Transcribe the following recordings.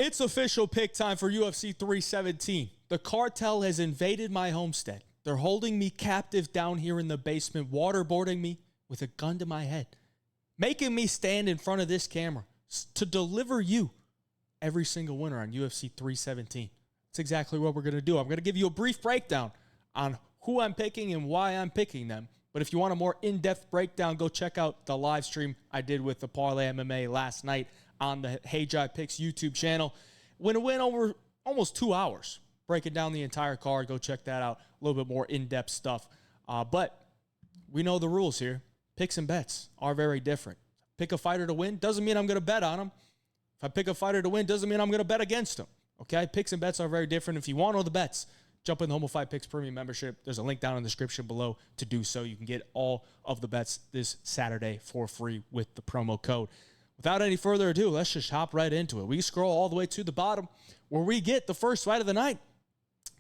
It's official pick time for UFC 317. The cartel has invaded my homestead. They're holding me captive down here in the basement, waterboarding me with a gun to my head, making me stand in front of this camera to deliver you every single winner on UFC 317. That's exactly what we're going to do. I'm going to give you a brief breakdown on who I'm picking and why I'm picking them. But if you want a more in-depth breakdown, go check out the live stream I did with the Parlay MMA last night on the Hey Jai Picks YouTube channel. Went over almost 2 hours breaking down the entire card. Go check that out. A little bit more in-depth stuff. But we know the rules here. Picks and bets are very different. Pick a fighter to win doesn't mean I'm going to bet on him. If I pick a fighter to win doesn't mean I'm going to bet against him. Okay? Picks and bets are very different. If you want all the bets, jump in the Home of Fight Picks Premium membership. There's a link down in the description below to do so. You can get all of the bets this Saturday for free with the promo code. Without any further ado, let's just hop right into it. We scroll all the way to the bottom where we get the first fight of the night.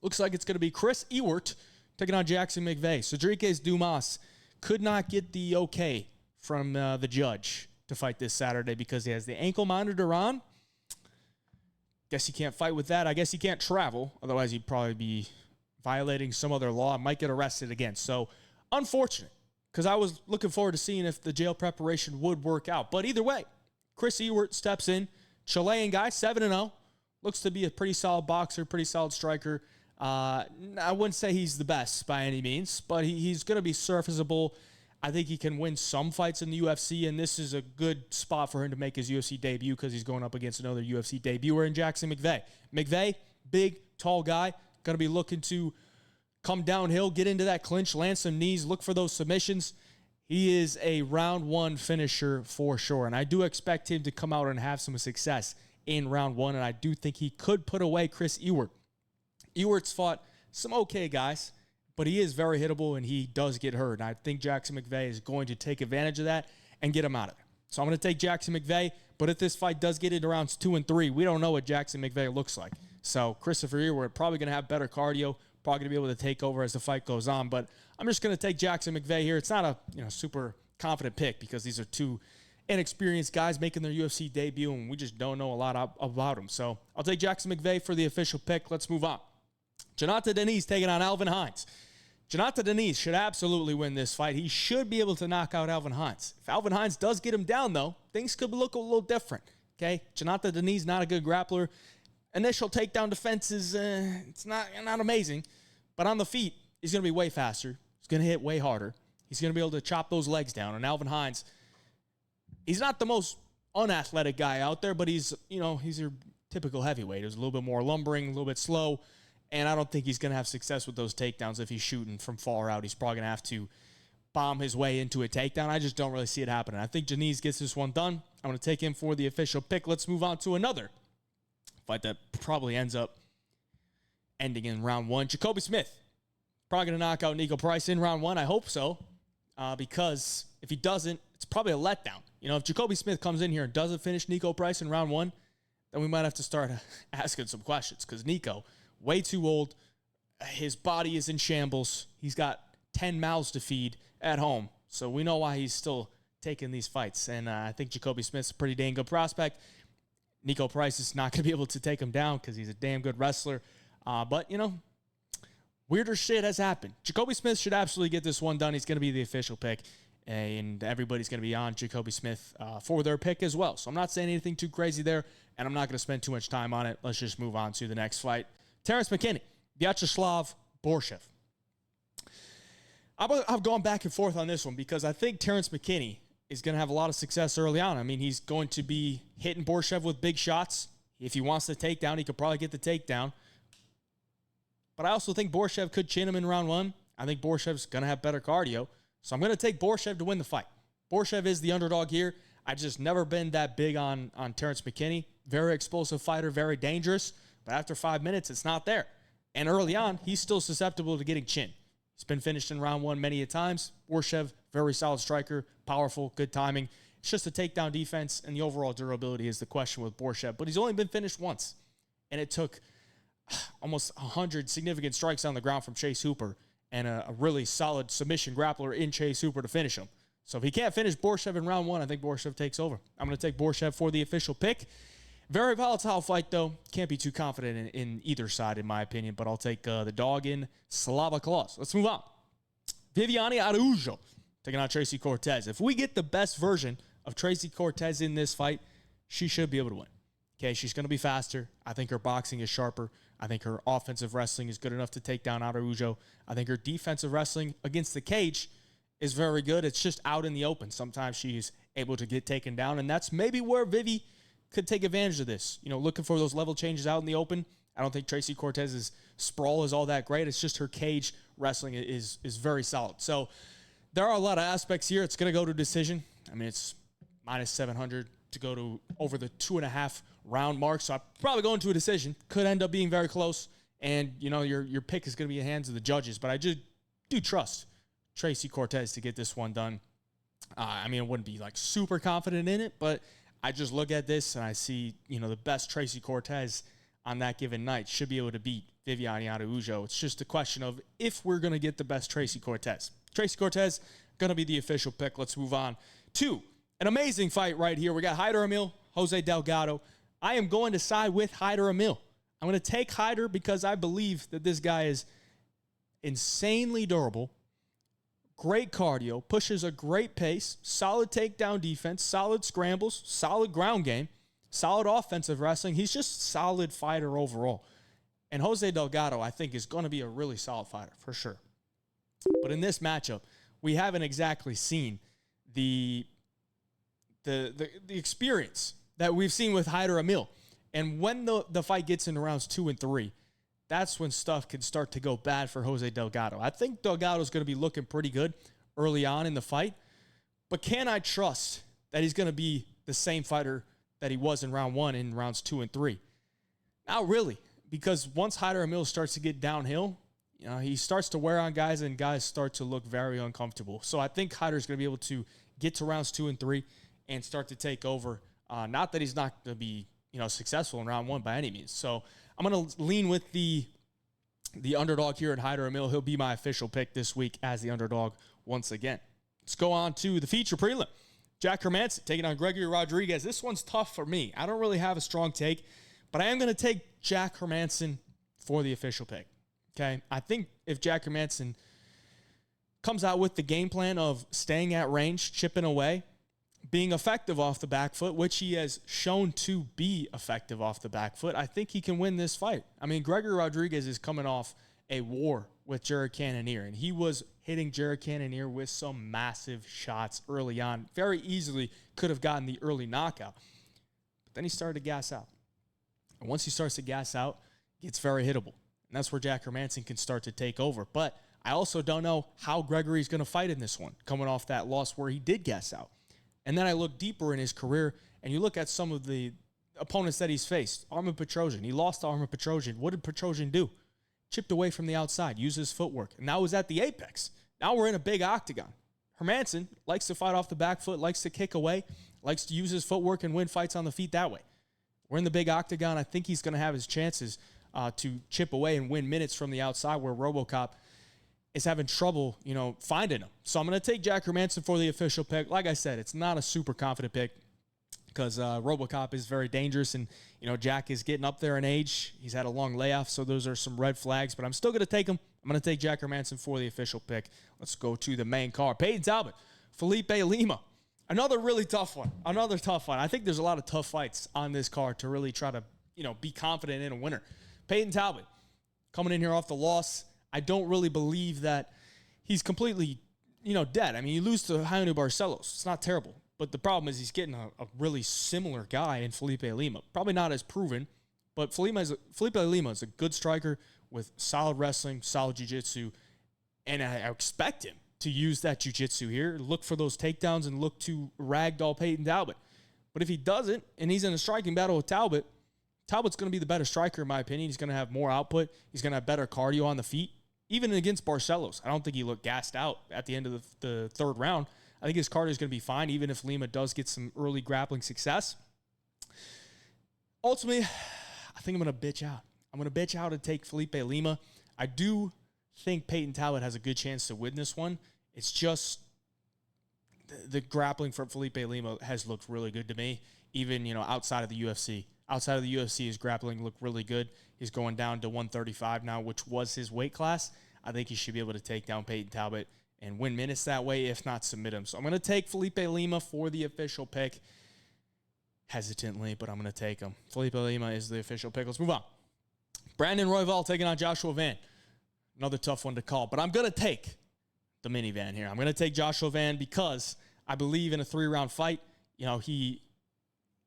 Looks like it's going to be Chris Ewert taking on Jackson McVey. Rodrigues Dumas could not get the okay from the judge to fight this Saturday because he has the ankle monitor on. Guess he can't fight with that. I guess he can't travel. Otherwise, he'd probably be violating some other law. Might get arrested again. So, unfortunate, because I was looking forward to seeing if the jail preparation would work out. But either way, Chris Ewert steps in. Chilean guy, 7-0. Looks to be a pretty solid boxer, pretty solid striker. I wouldn't say he's the best by any means, but he's going to be serviceable. I think he can win some fights in the UFC, and this is a good spot for him to make his UFC debut because he's going up against another UFC debuter in Jackson McVey. McVey, big, tall guy, going to be looking to come downhill, get into that clinch, land some knees, look for those submissions. He is a round one finisher for sure, and I do expect him to come out and have some success in round one, and I do think he could put away Chris Ewert. Ewert's fought some okay guys, but he is very hittable, and he does get hurt. And I think Jackson McVey is going to take advantage of that and get him out of there. So I'm going to take Jackson McVey, but if this fight does get into rounds 2 and 3, we don't know what Jackson McVey looks like. So Christopher Ewert probably going to have better cardio, probably going to be able to take over as the fight goes on. But I'm just going to take Jackson McVey here. It's not a super confident pick because these are two inexperienced guys making their UFC debut, and we just don't know a lot about them. So I'll take Jackson McVey for the official pick. Let's move on. Jonathan Diniz taking on Alvin Hines. Jonathan Diniz should absolutely win this fight. He should be able to knock out Alvin Hines. If Alvin Hines does get him down, though, things could look a little different. Okay, Jonathan Diniz, not a good grappler. Initial takedown defense is it's not amazing, but on the feet, he's going to be way faster. He's going to hit way harder. He's going to be able to chop those legs down. And Alvin Hines, he's not the most unathletic guy out there, but he's your typical heavyweight. He's a little bit more lumbering, a little bit slow. And I don't think he's going to have success with those takedowns if he's shooting from far out. He's probably going to have to bomb his way into a takedown. I just don't really see it happening. I think Diniz gets this one done. I'm going to take him for the official pick. Let's move on to another fight that probably ends up ending in round 1. Jacoby Smith, probably going to knock out Nico Price in round 1. I hope so, because if he doesn't, it's probably a letdown. If Jacoby Smith comes in here and doesn't finish Nico Price in round 1, then we might have to start asking some questions because Nico, way too old. His body is in shambles. He's got 10 mouths to feed at home. So we know why he's still taking these fights. And I think Jacoby Smith's a pretty dang good prospect. Nico Price is not going to be able to take him down because he's a damn good wrestler. But, weirder shit has happened. Jacoby Smith should absolutely get this one done. He's going to be the official pick. And everybody's going to be on Jacoby Smith for their pick as well. So I'm not saying anything too crazy there. And I'm not going to spend too much time on it. Let's just move on to the next fight. Terrence McKinney, Vyacheslav Borshchev. I've gone back and forth on this one because I think Terrence McKinney is going to have a lot of success early on. I mean, he's going to be hitting Borshchev with big shots. If he wants the takedown, he could probably get the takedown. But I also think Borshchev could chin him in round 1. I think Borshchev's going to have better cardio. So I'm going to take Borshchev to win the fight. Borshchev is the underdog here. I've just never been that big on Terrence McKinney. Very explosive fighter, very dangerous. But after 5 minutes, it's not there. And early on, he's still susceptible to getting chinned. He's been finished in round 1 many a times. Borshchev, very solid striker, powerful, good timing. It's just the takedown defense and the overall durability is the question with Borshchev. But he's only been finished once. And it took almost 100 significant strikes on the ground from Chase Hooper and a really solid submission grappler in Chase Hooper to finish him. So if he can't finish Borshchev in round 1, I think Borshchev takes over. I'm going to take Borshchev for the official pick. Very volatile fight, though. Can't be too confident in either side, in my opinion, but I'll take the dog in Slava Claus. Let's move on. Viviane Araújo taking on Tracy Cortez. If we get the best version of Tracy Cortez in this fight, she should be able to win. Okay, she's going to be faster. I think her boxing is sharper. I think her offensive wrestling is good enough to take down Araújo. I think her defensive wrestling against the cage is very good. It's just out in the open. Sometimes she's able to get taken down, and that's maybe where Vivi could take advantage of this. You know, looking for those level changes out in the open. I don't think Tracy Cortez's sprawl is all that great. It's just her cage wrestling is very solid. So there are a lot of aspects here. It's going to go to decision. I mean, it's minus 700 to go to over the 2.5 round mark. So I'm probably going to a decision. Could end up being very close. And, you know, your pick is going to be in the hands of the judges. But I just do trust Tracy Cortez to get this one done. I mean, I wouldn't be like super confident in it, but I just look at this and I see, you know, the best Tracy Cortez on that given night should be able to beat Viviane Araújo. It's just a question of if we're going to get the best Tracy Cortez. Tracy Cortez, going to be the official pick. Let's move on to an amazing fight right here. We got Hyder Amil, Jose Delgado. I am going to side with Hyder Amil. I'm going to take Hyder because I believe that this guy is insanely durable, great cardio, pushes a great pace, solid takedown defense, solid scrambles, solid ground game, solid offensive wrestling. He's just a solid fighter overall. And Jose Delgado, I think, is going to be a really solid fighter for sure. But in this matchup, we haven't exactly seen the experience that we've seen with Hyder Amil. And when the fight gets into rounds 2 and 3, that's when stuff can start to go bad for Jose Delgado. I think Delgado's going to be looking pretty good early on in the fight. But can I trust that he's going to be the same fighter that he was in round 1 in rounds 2 and 3? Not really, because once Hyder Amil starts to get downhill, you know, he starts to wear on guys and guys start to look very uncomfortable. So I think Hyder's going to be able to get to rounds 2 and 3 and start to take over. Not that he's not going to be, you know, successful in round 1 by any means. So I'm going to lean with the underdog here at Hyder Amil. He'll be my official pick this week as the underdog once again. Let's go on to the feature prelim. Jack Hermansson taking on Gregory Rodrigues. This one's tough for me. I don't really have a strong take, but I am going to take Jack Hermansson for the official pick. Okay? I think if Jack Hermansson comes out with the game plan of staying at range, chipping away, being effective off the back foot, which he has shown to be effective off the back foot, I think he can win this fight. I mean, Gregory Rodrigues is coming off a war with Jared Cannonier, and he was hitting Jared Cannonier with some massive shots early on. Very easily could have gotten the early knockout. But then he started to gas out. And once he starts to gas out, it gets very hittable. And that's where Jack Hermansson can start to take over. But I also don't know how Gregory's going to fight in this one, coming off that loss where he did gas out. And then I look deeper in his career, and you look at some of the opponents that he's faced. Armen Petrosian. He lost to Armen Petrosian. What did Petrosian do? Chipped away from the outside, used his footwork. And that was at the apex. Now we're in a big octagon. Hermansson likes to fight off the back foot, likes to kick away, likes to use his footwork and win fights on the feet that way. We're in the big octagon. I think he's going to have his chances to chip away and win minutes from the outside where RoboCop is having trouble, you know, finding him. So I'm going to take Jack Hermansson for the official pick. Like I said, it's not a super confident pick because RoboCop is very dangerous, and, you know, Jack is getting up there in age. He's had a long layoff, so those are some red flags, but I'm still going to take him. I'm going to take Jack Hermansson for the official pick. Let's go to the main card. Peyton Talbott, Felipe Lima. Another really tough one. Another tough one. I think there's a lot of tough fights on this card to really try to, you know, be confident in a winner. Peyton Talbott coming in here off the loss. I don't really believe that he's completely, you know, dead. I mean, you lose to Jaime Barcelos. It's not terrible. But the problem is he's getting a really similar guy in Felipe Lima. Probably not as proven, but Felipe Lima is a good striker with solid wrestling, solid jiu-jitsu, and I expect him to use that jiu-jitsu here, look for those takedowns and look to ragdoll Peyton Talbott. But if he doesn't, and he's in a striking battle with Talbott, Talbott's going to be the better striker in my opinion. He's going to have more output. He's going to have better cardio on the feet. Even against Barcelos, I don't think he looked gassed out at the end of the third round. I think his cardio is going to be fine, even if Lima does get some early grappling success. Ultimately, I think I'm going to bitch out. I'm going to bitch out and take Felipe Lima. I do think Peyton Talbott has a good chance to win this one. It's just the grappling for Felipe Lima has looked really good to me, even, you know, outside of the UFC. outside of the UFC, his grappling looked really good. He's going down to 135 now, which was his weight class. I think he should be able to take down Peyton Talbott and win minutes that way, if not submit him. So I'm going to take Felipe Lima for the official pick. Hesitantly, but I'm going to take him. Felipe Lima is the official pick. Let's move on. Brandon Royval taking on Joshua Van. Another tough one to call, but I'm going to take the minivan here. I'm going to take Joshua Van because I believe in a 3-round fight. You know,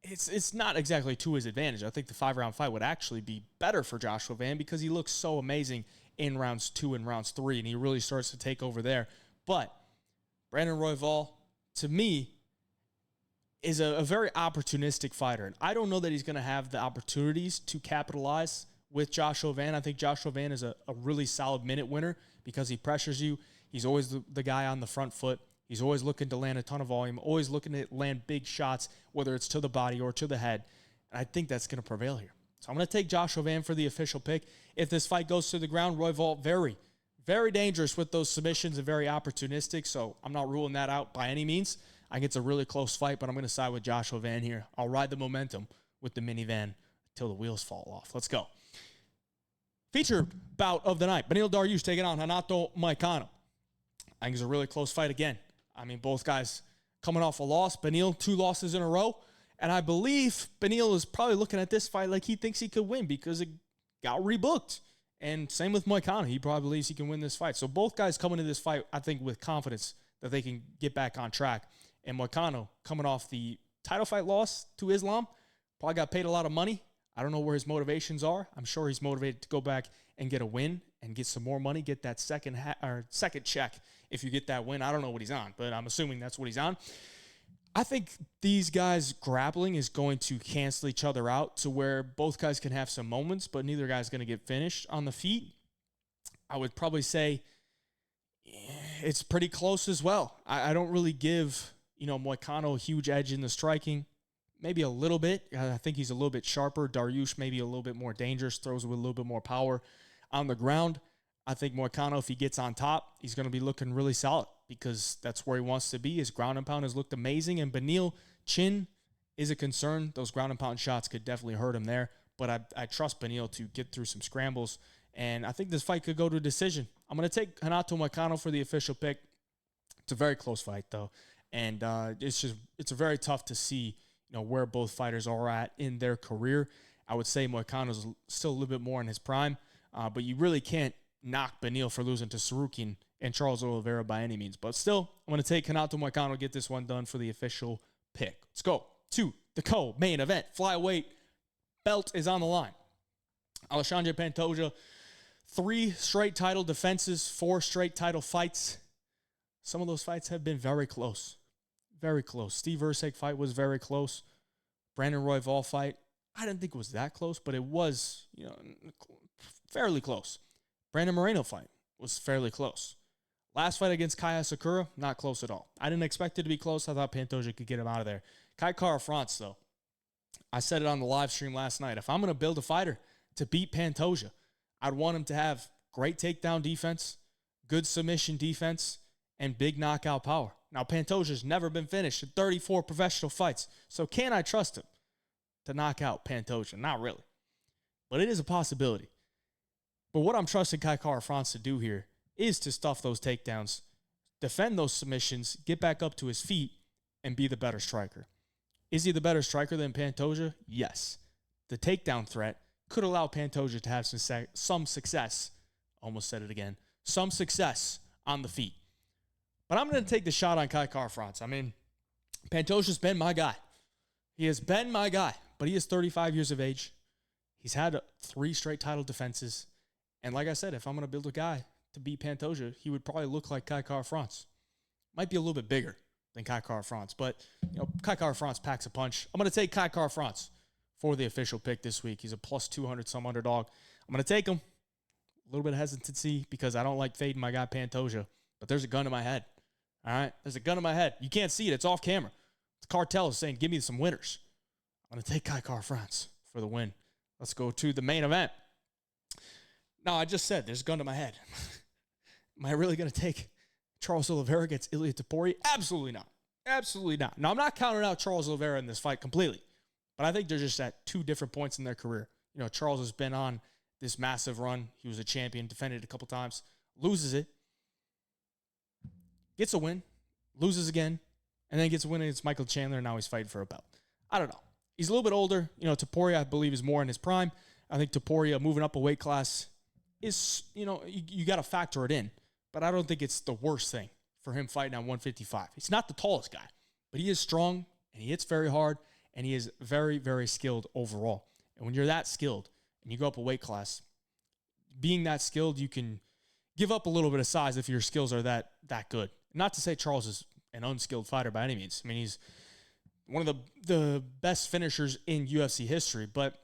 it's not exactly to his advantage. I think the 5-round fight would actually be better for Joshua Van because he looks so amazing in rounds 2 and rounds 3, and he really starts to take over there. But Brandon Royval, to me, is a very opportunistic fighter. And I don't know that he's going to have the opportunities to capitalize with Joshua Van. I think Joshua Van is a really solid minute winner because he pressures you. He's always the guy on the front foot. He's always looking to land a ton of volume, always looking to land big shots, whether it's to the body or to the head. And I think that's going to prevail here. So I'm going to take Joshua Van for the official pick. If this fight goes to the ground, Royval, very, very dangerous with those submissions and very opportunistic. So I'm not ruling that out by any means. I think it's a really close fight, but I'm going to side with Joshua Van here. I'll ride the momentum with the minivan until the wheels fall off. Let's go. Featured bout of the night. Beneil Dariush taking on Renato Moicano. I think it's a really close fight again. I mean, both guys coming off a loss. Beneil, 2 losses in a row. And I believe Beneil is probably looking at this fight like he thinks he could win because it got rebooked. And same with Moicano. He probably believes he can win this fight. So both guys coming to this fight, I think, with confidence that they can get back on track. And Moicano, coming off the title fight loss to Islam, probably got paid a lot of money. I don't know where his motivations are. I'm sure he's motivated to go back and get a win and get some more money, get that second check if you get that win. I don't know what he's on, but I'm assuming that's what he's on. I think these guys grappling is going to cancel each other out to where both guys can have some moments, but neither guy's going to get finished on the feet. I would probably say it's pretty close as well. I don't really give Moicano a huge edge in the striking. Maybe a little bit. I think he's a little bit sharper. Dariush maybe a little bit more dangerous, throws with a little bit more power on the ground. I think Moicano, if he gets on top, he's going to be looking really solid because that's where he wants to be. His ground and pound has looked amazing, and Beneil, chin is a concern. Those ground and pound shots could definitely hurt him there, but I trust Beneil to get through some scrambles, and I think this fight could go to a decision. I'm going to take Renato Moicano for the official pick. It's a very close fight, though. And it's very tough to see, where both fighters are at in their career. I would say Moicano's still a little bit more in his prime, but you really can't knock Beneil for losing to Sarukian and Charles Oliveira by any means. But still, I'm going to take Renato Moicano to get this one done for the official pick. Let's go to the co-main event. Flyweight belt is on the line. Alexandre Pantoja, 3 straight title defenses, 4 straight title fights. Some of those fights have been very close. Very close. Steve Erceg fight was very close. Brandon Royval fight, I didn't think it was that close, but it was, fairly close. Brandon Moreno fight was fairly close. Last fight against Kai Asakura, not close at all. I didn't expect it to be close. I thought Pantoja could get him out of there. Kai Kara-France, though, I said it on the live stream last night. If I'm going to build a fighter to beat Pantoja, I'd want him to have great takedown defense, good submission defense, and big knockout power. Now, Pantoja's never been finished in 34 professional fights, so can I trust him to knock out Pantoja? Not really, but it is a possibility. But what I'm trusting Kai Kara-France to do here is to stuff those takedowns, defend those submissions, get back up to his feet, and be the better striker. Is he the better striker than Pantoja? Yes. The takedown threat could allow Pantoja to have some success. Almost said it again. Some success on the feet. But I'm going to take the shot on Kai Kara-France. I mean, Pantoja's been my guy. He has been my guy, but he is 35 years of age. He's had 3 straight title defenses. And like I said, if I'm going to build a guy to beat Pantoja, he would probably look like Kai Kara-France. Might be a little bit bigger than Kai Kara-France, but Kai Kara-France packs a punch. I'm going to take Kai Kara-France for the official pick this week. He's a plus 200 some underdog. I'm going to take him. A little bit of hesitancy because I don't like fading my guy Pantoja, but there's a gun in my head. All right? There's a gun in my head. You can't see it. It's off camera. The cartel is saying, give me some winners. I'm going to take Kai Kara-France for the win. Let's go to the main event. Now, I just said there's a gun to my head. Am I really going to take Charles Oliveira against Ilia Topuria? Absolutely not. Absolutely not. Now, I'm not counting out Charles Oliveira in this fight completely, But I think they're just at two different points in their career. You know, Charles has been on this massive run. He was a champion, defended it a couple times, loses it, gets a win, loses again, and then gets a win against Michael Chandler, and now he's fighting for a belt. I don't know. He's a little bit older. You know, Topuria, I believe, is more in his prime. I think Topuria moving up a weight class is, you know, you got to factor it in. But I don't think it's the worst thing for him fighting on 155. He's not the tallest guy, but he is strong, and he hits very hard, and he is very, very skilled overall. And when you're that skilled and you go up a weight class, being that skilled, you can give up a little bit of size if your skills are that good. Not to say Charles is an unskilled fighter by any means. I mean, he's one of the best finishers in UFC history. But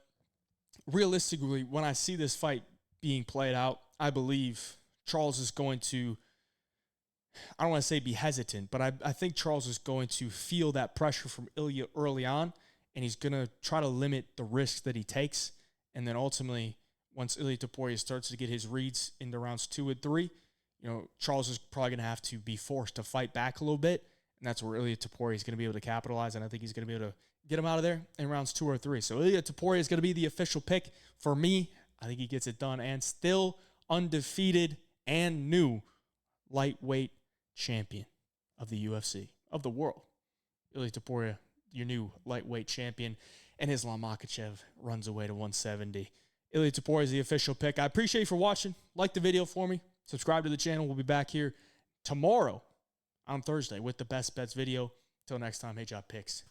realistically, when I see this fight being played out, I believe Charles is going to, I don't want to say be hesitant, but I think Charles is going to feel that pressure from Ilya early on, and he's going to try to limit the risks that he takes. And then ultimately, once Ilya Topuria starts to get his reads into rounds 2 and 3, you know, Charles is probably going to have to be forced to fight back a little bit. And that's where Ilya Topuria is going to be able to capitalize. And I think he's going to be able to get him out of there in rounds 2 or 3. So Ilya Topuria is going to be the official pick for me. I think he gets it done, and still undefeated and new lightweight champion of the UFC, of the world. Ilya Topuria, your new lightweight champion, and Islam Makhachev runs away to 170. Ilya Topuria is the official pick. I appreciate you for watching. Like the video for me. Subscribe to the channel. We'll be back here tomorrow on Thursday with the best bets video. Till next time, hey, Job Picks.